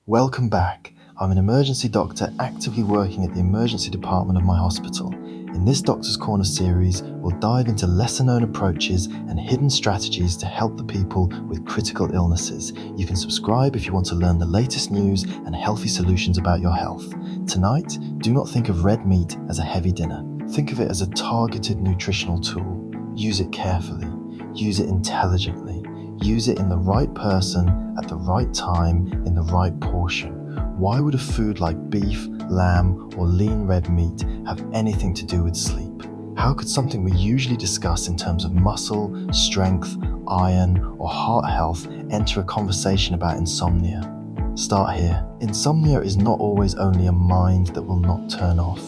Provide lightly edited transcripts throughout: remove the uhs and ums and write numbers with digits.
Welcome back. I'm an emergency doctor actively working at the emergency department of my hospital. In this Doctor's Corner series, we'll dive into lesser-known approaches and hidden strategies to help the people with critical illnesses. You can subscribe if you want to learn the latest news and healthy solutions about your health. Tonight, do not think of red meat as a heavy dinner. Think of it as a targeted nutritional tool. Use it carefully. Use it intelligently. Use it in the right person, at the right time, in the right portion. Why would a food like beef, lamb, or lean red meat have anything to do with sleep? How could something we usually discuss in terms of muscle, strength, iron, or heart health enter a conversation about insomnia? Start here. Insomnia is not always only a mind that will not turn off.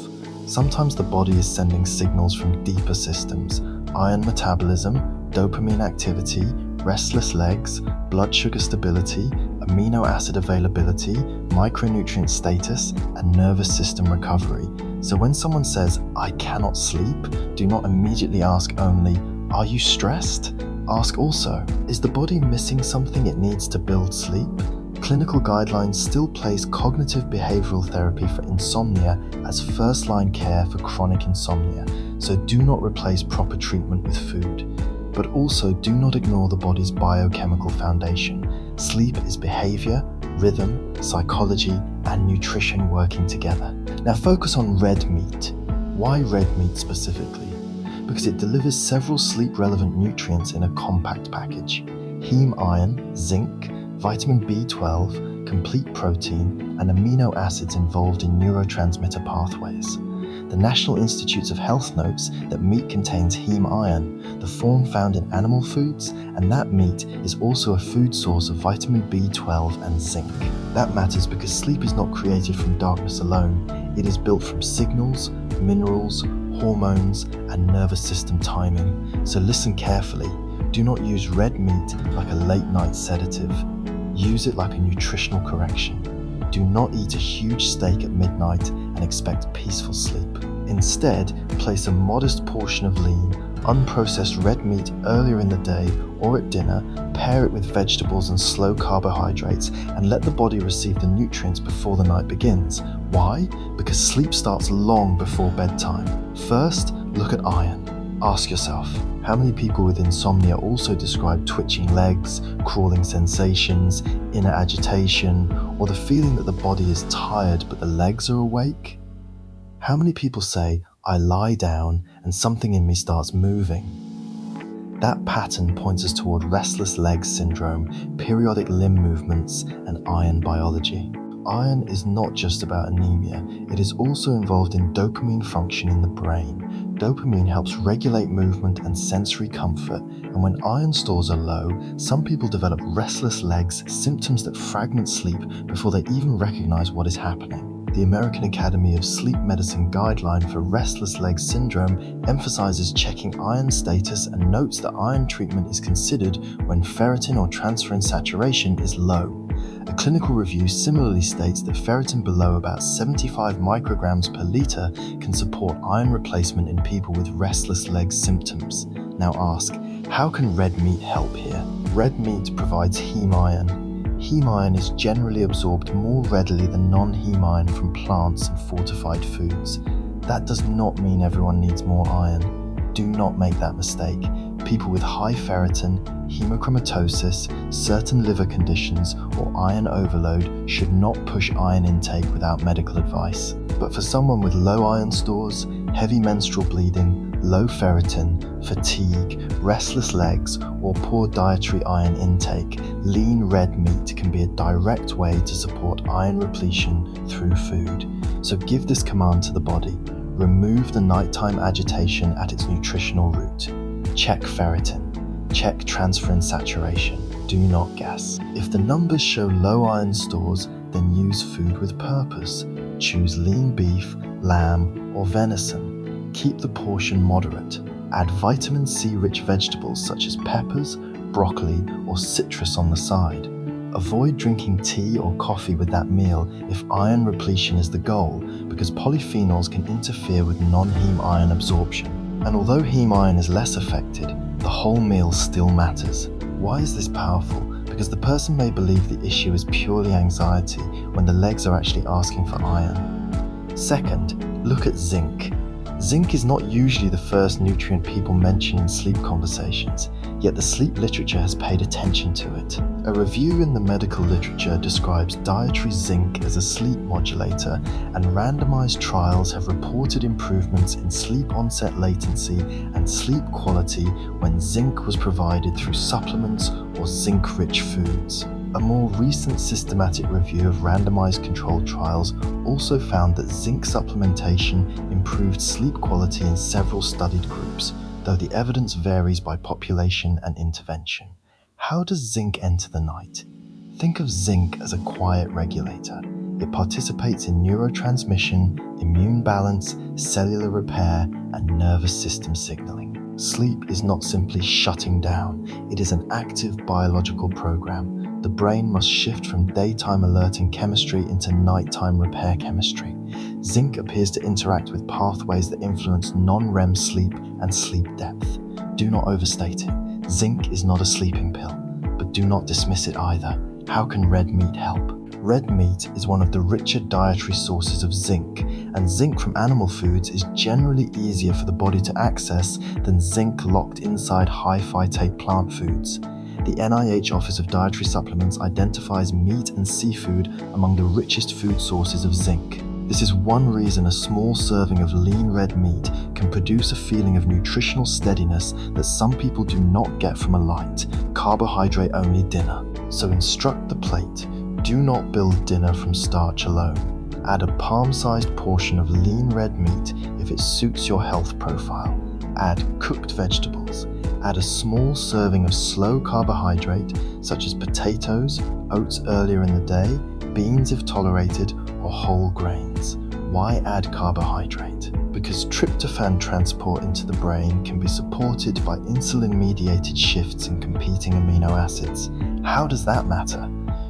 Sometimes the body is sending signals from deeper systems: iron metabolism, dopamine activity, restless legs, blood sugar stability, amino acid availability, micronutrient status, and nervous system recovery. So when someone says, "I cannot sleep," do not immediately ask only, "Are you stressed?" Ask also, "Is the body missing something it needs to build sleep?" Clinical guidelines still place cognitive behavioral therapy for insomnia as first-line care for chronic insomnia, so do not replace proper treatment with food. But also do not ignore the body's biochemical foundation. Sleep is behavior, rhythm, psychology, and nutrition working together. Now focus on red meat. Why red meat specifically? Because it delivers several sleep-relevant nutrients in a compact package: heme iron, zinc, vitamin B12, complete protein, and amino acids involved in neurotransmitter pathways. The National Institutes of Health notes that meat contains heme iron, the form found in animal foods, and that meat is also a food source of vitamin B12 and zinc. That matters because sleep is not created from darkness alone. It is built from signals, minerals, hormones, and nervous system timing. So listen carefully. Do not use red meat like a late-night sedative. Use it like a nutritional correction. Do not eat a huge steak at midnight and expect peaceful sleep. Instead, place a modest portion of lean, unprocessed red meat earlier in the day or at dinner, pair it with vegetables and slow carbohydrates, and let the body receive the nutrients before the night begins. Why? Because sleep starts long before bedtime. First, look at iron. Ask yourself, how many people with insomnia also describe twitching legs, crawling sensations, inner agitation, or the feeling that the body is tired but the legs are awake? How many people say, "I lie down and something in me starts moving"? That pattern points us toward restless legs syndrome, periodic limb movements, and iron biology. Iron is not just about anemia, it is also involved in dopamine function in the brain. Dopamine helps regulate movement and sensory comfort, and when iron stores are low, some people develop restless legs, symptoms that fragment sleep before they even recognize what is happening. The American Academy of Sleep Medicine guideline for restless leg syndrome emphasizes checking iron status and notes that iron treatment is considered when ferritin or transferrin saturation is low. A clinical review similarly states that ferritin below about 75 micrograms per litre can support iron replacement in people with restless leg symptoms. Now ask, how can red meat help here? Red meat provides heme iron. Heme iron is generally absorbed more readily than non-heme iron from plants and fortified foods. That does not mean everyone needs more iron. Do not make that mistake. People with high ferritin, hemochromatosis, certain liver conditions, or iron overload should not push iron intake without medical advice. But for someone with low iron stores, heavy menstrual bleeding, low ferritin, fatigue, restless legs, or poor dietary iron intake, lean red meat can be a direct way to support iron repletion through food. So give this command to the body. Remove the nighttime agitation at its nutritional root. Check ferritin. Check transferrin saturation. Do not guess. If the numbers show low iron stores, then use food with purpose. Choose lean beef, lamb, or venison. Keep the portion moderate. Add vitamin C-rich vegetables such as peppers, broccoli, or citrus on the side. Avoid drinking tea or coffee with that meal if iron repletion is the goal, because polyphenols can interfere with non-heme iron absorption. And although heme iron is less affected, the whole meal still matters. Why is this powerful? because the person may believe the issue is purely anxiety when the legs are actually asking for iron. Second, look at zinc. Zinc is not usually the first nutrient people mention in sleep conversations, yet the sleep literature has paid attention to it. A review in the medical literature describes dietary zinc as a sleep modulator, and randomized trials have reported improvements in sleep onset latency and sleep quality when zinc was provided through supplements or zinc-rich foods. A more recent systematic review of randomized controlled trials also found that zinc supplementation improved sleep quality in several studied groups, though the evidence varies by population and intervention. How does zinc enter the night? Think of zinc as a quiet regulator. It participates in neurotransmission, immune balance, cellular repair, and nervous system signaling. Sleep is not simply shutting down, it is an active biological program. The brain must shift from daytime alerting chemistry into nighttime repair chemistry. Zinc appears to interact with pathways that influence non-REM sleep and sleep depth. Do not overstate it. Zinc is not a sleeping pill, but do not dismiss it either. How can red meat help? Red meat is one of the richer dietary sources of zinc, and zinc from animal foods is generally easier for the body to access than zinc locked inside high phytate plant foods. The NIH Office of Dietary Supplements identifies meat and seafood among the richest food sources of zinc. This is one reason a small serving of lean red meat can produce a feeling of nutritional steadiness that some people do not get from a light, carbohydrate-only dinner. So instruct the plate. Do not build dinner from starch alone. Add a palm-sized portion of lean red meat if it suits your health profile. Add cooked vegetables. Add a small serving of slow carbohydrate, such as potatoes, oats earlier in the day, beans if tolerated, or whole grains. Why add carbohydrate? Because tryptophan transport into the brain can be supported by insulin-mediated shifts in competing amino acids. How does that matter?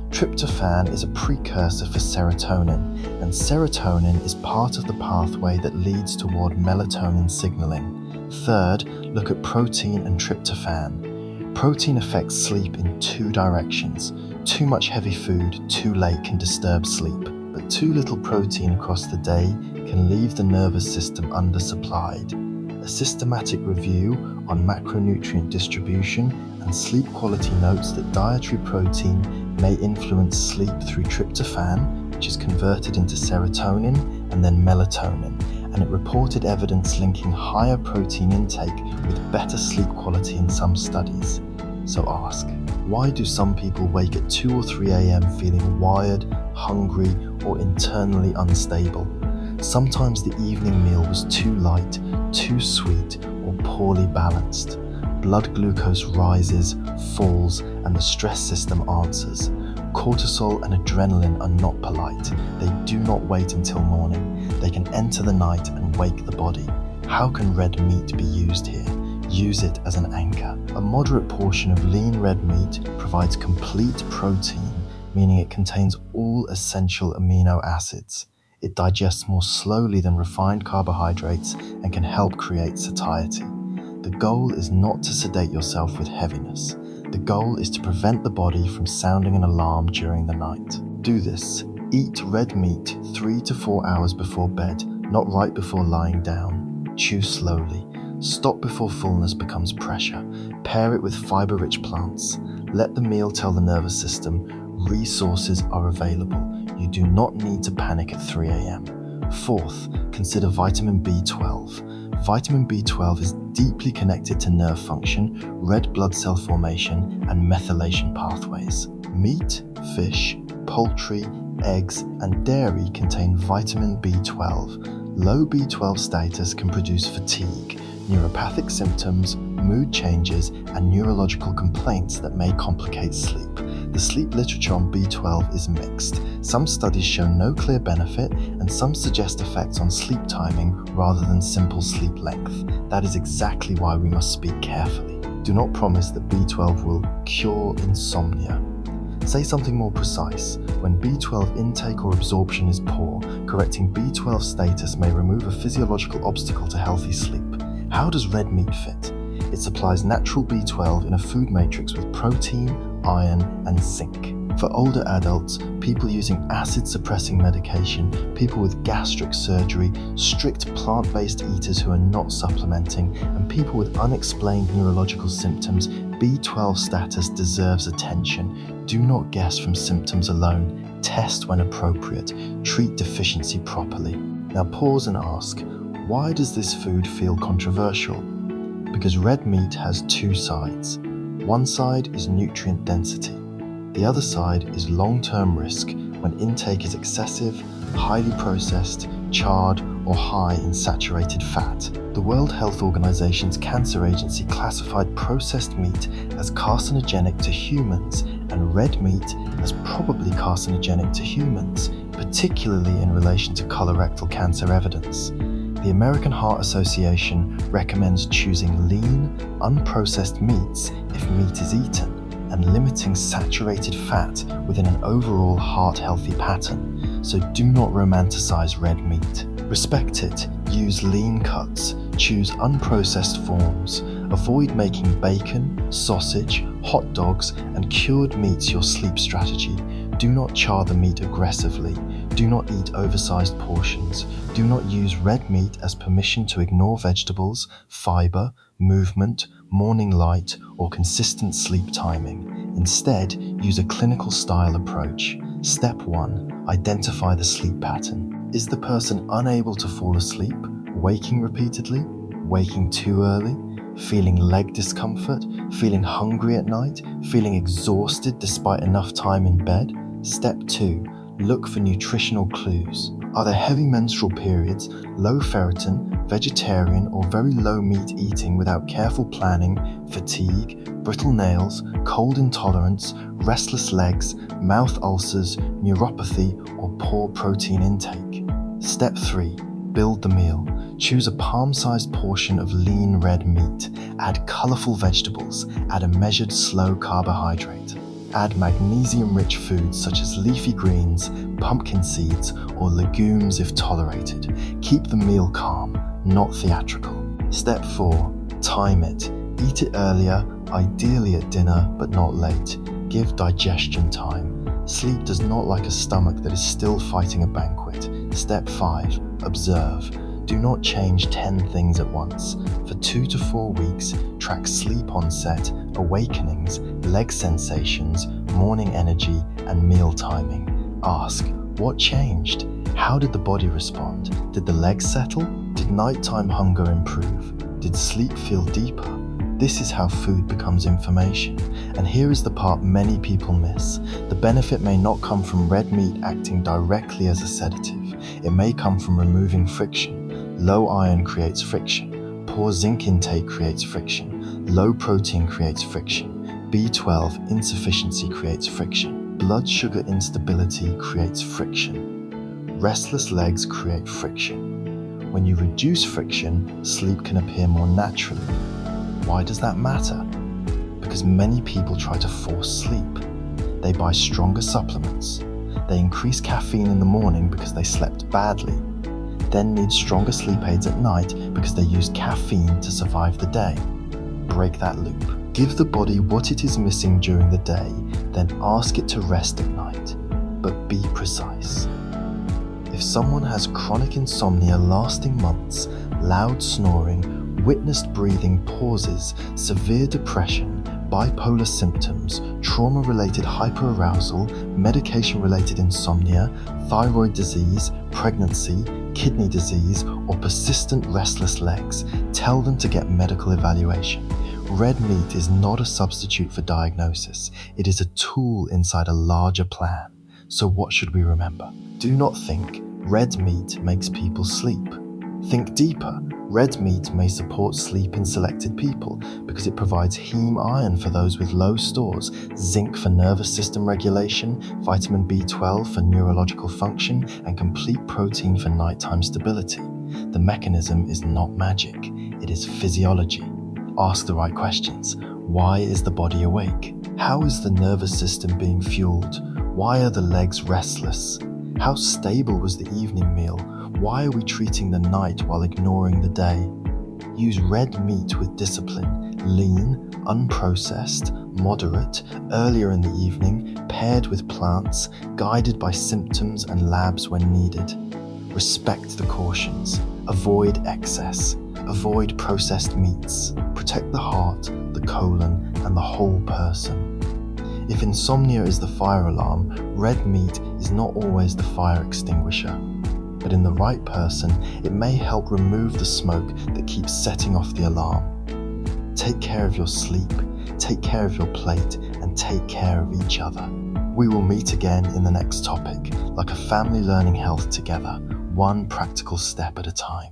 Tryptophan is a precursor for serotonin, and serotonin is part of the pathway that leads toward melatonin signaling. Third, look at protein and tryptophan. Protein affects sleep in two directions. Too much heavy food too late can disturb sleep, but too little protein across the day can leave the nervous system undersupplied. A systematic review on macronutrient distribution and sleep quality notes that dietary protein may influence sleep through tryptophan, which is converted into serotonin and then melatonin, and it reported evidence linking higher protein intake with better sleep quality in some studies. So ask, why do some people wake at 2 or 3 a.m. feeling wired, hungry, or internally unstable? Sometimes the evening meal was too light, too sweet, or poorly balanced. Blood glucose rises, falls, and the stress system answers. Cortisol and adrenaline are not polite. They do not wait until morning. They can enter the night and wake the body. How can red meat be used here? Use it as an anchor. A moderate portion of lean red meat provides complete protein, meaning it contains all essential amino acids. It digests more slowly than refined carbohydrates and can help create satiety. The goal is not to sedate yourself with heaviness. The goal is to prevent the body from sounding an alarm during the night. Do this. Eat red meat 3 to 4 hours before bed, not right before lying down. Chew slowly. Stop before fullness becomes pressure. Pair it with fiber-rich plants. Let the meal tell the nervous system, resources are available. You do not need to panic at 3 a.m. Fourth, consider vitamin B12. Vitamin B12 is deeply connected to nerve function, red blood cell formation, and methylation pathways. Meat, fish, poultry, eggs, and dairy contain vitamin B12. Low B12 status can produce fatigue, neuropathic symptoms, mood changes, and neurological complaints that may complicate sleep. The sleep literature on B12 is mixed. Some studies show no clear benefit, and some suggest effects on sleep timing rather than simple sleep length. That is exactly why we must speak carefully. Do not promise that B12 will cure insomnia. Say something more precise. When B12 intake or absorption is poor, correcting B12 status may remove a physiological obstacle to healthy sleep. How does red meat fit? It supplies natural B12 in a food matrix with protein, iron, and zinc. For older adults, people using acid-suppressing medication, people with gastric surgery, strict plant-based eaters who are not supplementing, and people with unexplained neurological symptoms, B12 status deserves attention. Do not guess from symptoms alone. Test when appropriate. Treat deficiency properly. Now pause and ask, why does this food feel controversial? Because red meat has two sides. One side is nutrient density. The other side is long-term risk when intake is excessive, highly processed, charred, or high in saturated fat. The World Health Organization's Cancer Agency classified processed meat as carcinogenic to humans and red meat as probably carcinogenic to humans, particularly in relation to colorectal cancer evidence. The American Heart Association recommends choosing lean, unprocessed meats if meat is eaten, and limiting saturated fat within an overall heart-healthy pattern, so do not romanticize red meat. Respect it, use lean cuts, choose unprocessed forms, avoid making bacon, sausage, hot dogs, and cured meats your sleep strategy. Do not char the meat aggressively. Do not eat oversized portions. Do not use red meat as permission to ignore vegetables, fiber, movement, morning light, or consistent sleep timing. Instead, use a clinical style approach. Step 1. Identify the sleep pattern. Is the person unable to fall asleep, waking repeatedly, waking too early, feeling leg discomfort, feeling hungry at night, feeling exhausted despite enough time in bed? Step 2. Look for nutritional clues. Are there heavy menstrual periods, low ferritin, vegetarian or very low meat eating without careful planning, fatigue, brittle nails, cold intolerance, restless legs, mouth ulcers, neuropathy, or poor protein intake? Step 3. Build the meal. Choose a palm-sized portion of lean red meat. Add colorful vegetables. Add a measured slow carbohydrate. Add magnesium-rich foods such as leafy greens, pumpkin seeds, or legumes if tolerated. Keep the meal calm, not theatrical. Step 4. Time it. Eat it earlier, ideally at dinner, but not late. Give digestion time. Sleep does not like a stomach that is still fighting a banquet. Step 5. Observe. Do not change 10 things at once. For 2 to 4 weeks, track sleep onset, awakenings, leg sensations, morning energy, and meal timing. Ask, what changed? How did the body respond? Did the legs settle? Did nighttime hunger improve? Did sleep feel deeper? This is how food becomes information. And here is the part many people miss. The benefit may not come from red meat acting directly as a sedative. It may come from removing friction. Low iron creates friction. Poor zinc intake creates friction. Low protein creates friction. B12 insufficiency creates friction. Blood sugar instability creates friction. Restless legs create friction. When you reduce friction, sleep can appear more naturally. Why does that matter? Because many people try to force sleep. They buy stronger supplements. They increase caffeine in the morning because they slept badly, then need stronger sleep aids at night because they use caffeine to survive the day. Break that loop. Give the body what it is missing during the day, then ask it to rest at night. But be precise. If someone has chronic insomnia lasting months, loud snoring, witnessed breathing pauses, severe depression, bipolar symptoms, trauma-related hyperarousal, medication-related insomnia, thyroid disease, pregnancy, kidney disease, or persistent restless legs, tell them to get medical evaluation. Red meat is not a substitute for diagnosis. It is a tool inside a larger plan. So what should we remember? Do not think red meat makes people sleep. Think deeper. Red meat may support sleep in selected people because it provides heme iron for those with low stores, zinc for nervous system regulation, vitamin B12 for neurological function, and complete protein for nighttime stability. The mechanism is not magic, it is physiology. Ask the right questions. Why is the body awake? How is the nervous system being fueled? Why are the legs restless? How stable was the evening meal? Why are we treating the night while ignoring the day? Use red meat with discipline, lean, unprocessed, moderate, earlier in the evening, paired with plants, guided by symptoms and labs when needed. Respect the cautions. Avoid excess. Avoid processed meats. Protect the heart, the colon, and the whole person. If insomnia is the fire alarm, red meat is not always the fire extinguisher. But in the right person, it may help remove the smoke that keeps setting off the alarm. Take care of your sleep, take care of your plate, and take care of each other. We will meet again in the next topic, like a family learning health together, one practical step at a time.